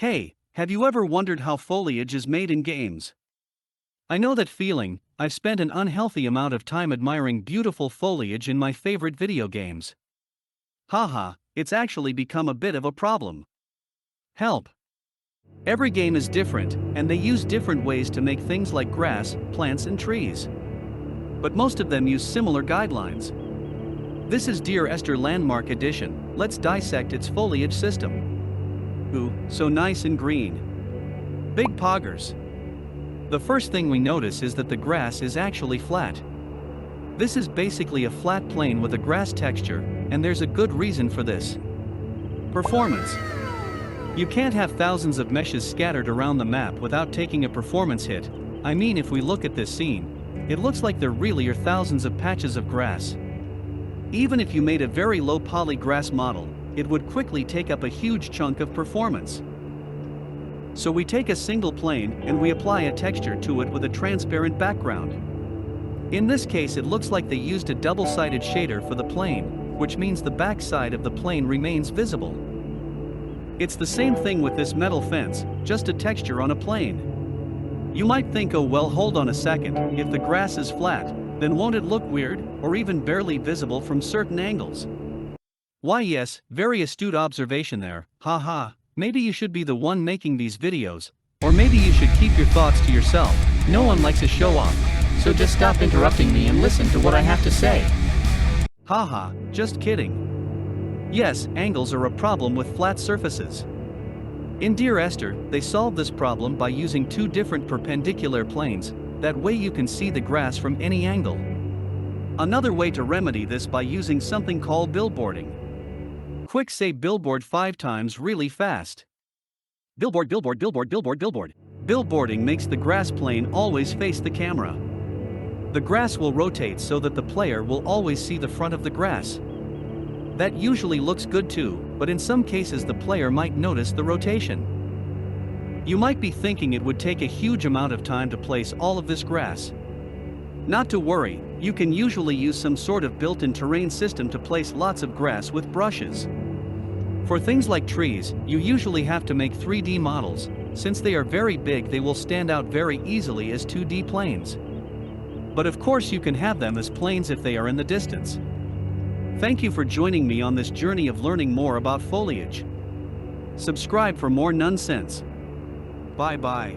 Hey, have you ever wondered how foliage is made in games? I know that feeling. I've spent an unhealthy amount of time admiring beautiful foliage in my favorite video games. Haha, it's actually become a bit of a problem. Help! Every game is different, and they use different ways to make things like grass, plants, and trees. But most of them use similar guidelines. This is Dear Esther Landmark Edition. Let's dissect its foliage system. Ooh, so nice and green. Big poggers. The first thing we notice is that the grass is actually flat. This is basically a flat plane with a grass texture, and there's a good reason for this. Performance. You can't have thousands of meshes scattered around the map without taking a performance hit. I mean, if we look at this scene, it looks like there really are thousands of patches of grass. Even if you made a very low poly grass model, it would quickly take up a huge chunk of performance. So we take a single plane and we apply a texture to it with a transparent background. In this case, it looks like they used a double-sided shader for the plane, which means the back side of the plane remains visible. It's the same thing with this metal fence, just a texture on a plane. You might think, oh well, hold on a second, if the grass is flat, then won't it look weird, or even barely visible from certain angles? Why yes, very astute observation there, haha. Maybe you should be the one making these videos, or maybe you should keep your thoughts to yourself. No one likes a show-off, so just stop interrupting me and listen to what I have to say. Haha, just kidding. Yes, angles are a problem with flat surfaces. In Dear Esther, they solved this problem by using two different perpendicular planes, that way you can see the grass from any angle. Another way to remedy this by using something called billboarding. Quick, say billboard 5 times really fast. Billboard, billboard, billboard, billboard, billboard. Billboarding makes the grass plane always face the camera. The grass will rotate so that the player will always see the front of the grass. That usually looks good too, but in some cases the player might notice the rotation. You might be thinking it would take a huge amount of time to place all of this grass. Not to worry, you can usually use some sort of built-in terrain system to place lots of grass with brushes. For things like trees, you usually have to make 3D models. Since they are very big, they will stand out very easily as 2D planes. But of course you can have them as planes if they are in the distance. Thank you for joining me on this journey of learning more about foliage. Subscribe for more nonsense. Bye bye.